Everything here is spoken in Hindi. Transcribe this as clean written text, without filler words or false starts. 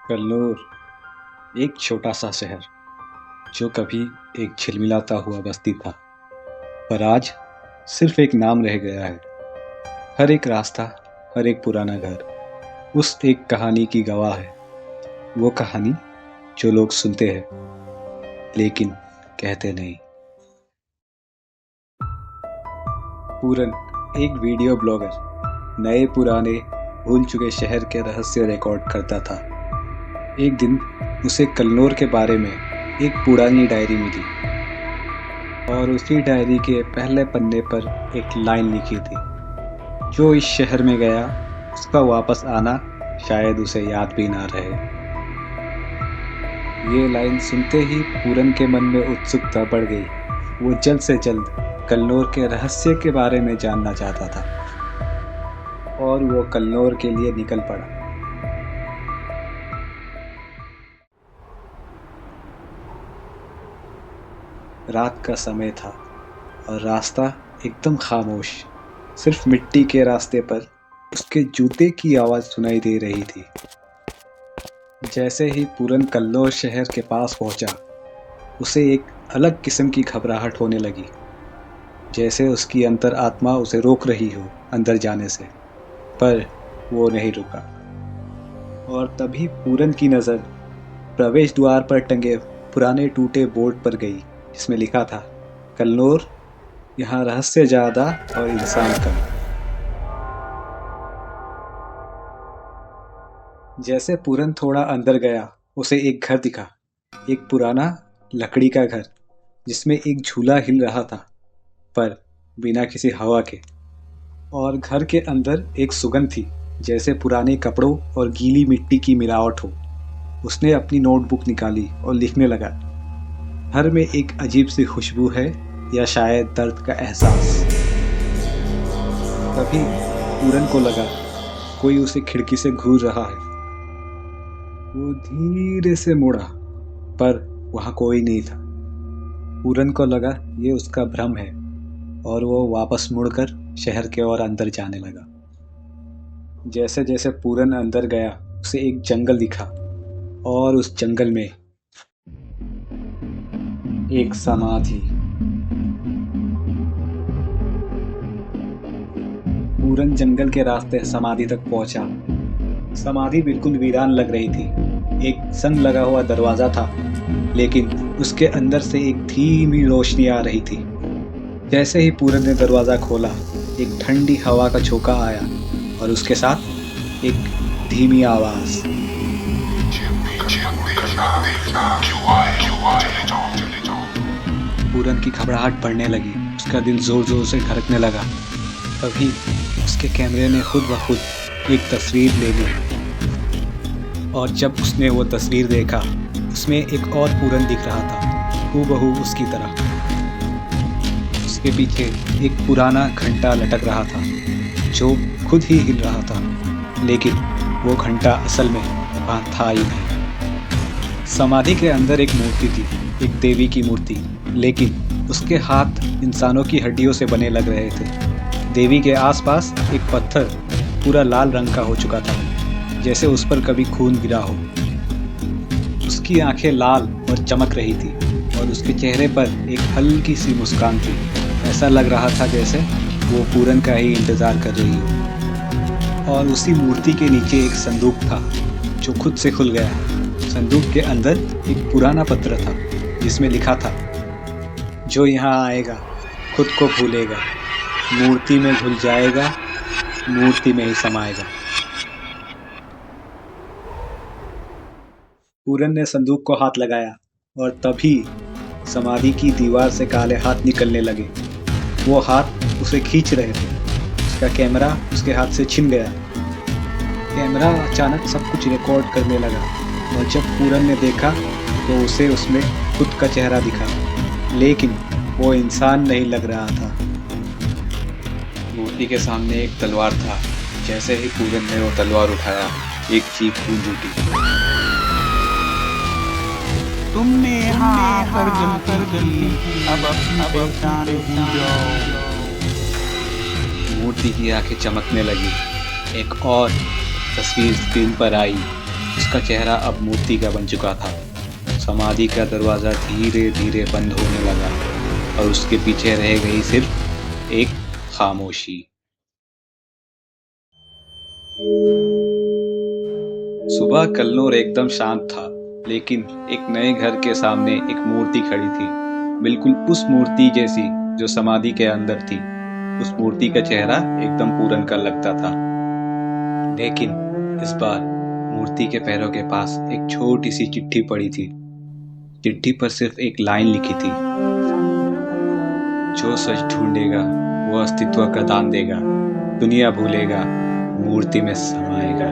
कल्लूर एक छोटा सा शहर जो कभी एक झिलमिलाता हुआ बस्ती था, पर आज सिर्फ एक नाम रह गया है। हर एक रास्ता, हर एक पुराना घर उस एक कहानी की गवाह है। वो कहानी जो लोग सुनते हैं लेकिन कहते नहीं। पूरन एक वीडियो ब्लॉगर नए पुराने भूल चुके शहर के रहस्य रिकॉर्ड करता था। एक दिन उसे कल्लूर के बारे में एक पुरानी डायरी मिली और उसी डायरी के पहले पन्ने पर एक लाइन लिखी थी, जो इस शहर में गया उसका वापस आना शायद उसे याद भी ना रहे। ये लाइन सुनते ही पूरन के मन में उत्सुकता बढ़ गई। वो जल्द से जल्द कल्लूर के रहस्य के बारे में जानना चाहता था और वो कल्लूर के लिए निकल पड़ा। रात का समय था और रास्ता एकदम खामोश। सिर्फ मिट्टी के रास्ते पर उसके जूते की आवाज़ सुनाई दे रही थी। जैसे ही पूरन कल्लूर शहर के पास पहुंचा, उसे एक अलग किस्म की घबराहट होने लगी, जैसे उसकी अंतर आत्मा उसे रोक रही हो अंदर जाने से, पर वो नहीं रुका। और तभी पूरन की नज़र प्रवेश द्वार पर टंगे पुराने टूटे बोर्ड पर गई, जिसमें लिखा था, कल्लूर, यहाँ रहस्य ज़्यादा और इंसान कम। जैसे पूरन थोड़ा अंदर गया, उसे एक घर दिखा। एक पुराना लकड़ी का घर जिसमें एक झूला हिल रहा था, पर बिना किसी हवा के। और घर के अंदर एक सुगंध थी, जैसे पुराने कपड़ों और गीली मिट्टी की मिलावट हो। उसने अपनी नोटबुक निकाली और लिखने लगा, घर में एक अजीब सी खुशबू है, या शायद दर्द का एहसास। तभी पूरन को लगा कोई उसे खिड़की से घूर रहा है। वो धीरे से मुड़ा, पर वहां कोई नहीं था। पूरन को लगा ये उसका भ्रम है और वो वापस मुड़कर शहर के और अंदर जाने लगा। जैसे जैसे पूरन अंदर गया, उसे एक जंगल दिखा और उस जंगल में एक समाधि। पूरन जंगल के रास्ते समाधि तक पहुंचा। समाधि बिल्कुल वीरान लग रही थी। एक संग लगा हुआ दरवाजा था, लेकिन उसके अंदर से एक धीमी रोशनी आ रही थी। जैसे ही पूरन ने दरवाजा खोला, एक ठंडी हवा का झोंका आया और उसके साथ एक धीमी आवाज। पूरन की घबराहट बढ़ने लगी, उसका दिल जोर जोर से धड़कने लगा। तभी उसके कैमरे ने खुद ब खुद एक तस्वीर ले ली और जब उसने वो तस्वीर देखा, उसमें एक और पूरन दिख रहा था, हूबहू उसकी तरह। उसके पीछे एक पुराना घंटा लटक रहा था, जो खुद ही हिल रहा था, लेकिन वो घंटा असल में वहाँ था ही नहीं। समाधि के अंदर एक मूर्ति थी, एक देवी की मूर्ति, लेकिन उसके हाथ इंसानों की हड्डियों से बने लग रहे थे। देवी के आसपास एक पत्थर पूरा लाल रंग का हो चुका था, जैसे उस पर कभी खून गिरा हो। उसकी आंखें लाल और चमक रही थी और उसके चेहरे पर एक हल्की सी मुस्कान थी। ऐसा लग रहा था जैसे वो पूरन का ही इंतजार कर रही हो। और उसी मूर्ति के नीचे एक संदूक था, जो खुद से खुल गया। संदूक के अंदर एक पुराना पत्र था, जिसमें लिखा था, जो यहाँ आएगा खुद को भूलेगा, मूर्ति में घुल जाएगा, मूर्ति में ही समाएगा। पूरन ने संदूक को हाथ लगाया और तभी समाधि की दीवार से काले हाथ निकलने लगे। वो हाथ उसे खींच रहे थे। उसका कैमरा उसके हाथ से छिन गया। कैमरा अचानक सब कुछ रिकॉर्ड करने लगा और जब पूरन ने देखा तो उसे उसमें खुद का चेहरा दिखा, लेकिन वो इंसान नहीं लग रहा था। मूर्ति के सामने एक तलवार था। जैसे ही पूरन ने वो तलवार उठाया, एक चीख गूंज उठी। तुमने यहाँ पर गलती की, अब अपनी पहचान भूल जाओ। मूर्ति की आंखें चमकने लगी। एक और तस्वीर स्क्रीन पर आई, उसका चेहरा अब मूर्ति का बन चुका था। समाधि का दरवाज़ा धीरे धीरे बंद होने लगा और उसके पीछे रह गई सिर्फ एक खामोशी। सुबह कल्नूर एकदम शांत था, लेकिन एक नए घर के सामने एक मूर्ति खड़ी थी, बिल्कुल उस मूर्ति जैसी जो समाधि के अंदर थी। उस मूर्ति का चेहरा एकदम पूरन का लगता था, लेकिन इस बार मूर्ति के पैरों के पास एक छोटी सी चिट्ठी पड़ी थी। चिट्ठी पर सिर्फ एक लाइन लिखी थी, जो सच ढूंढेगा वो अस्तित्व का दान देगा, दुनिया भूलेगा मूर्ति में समाएगा।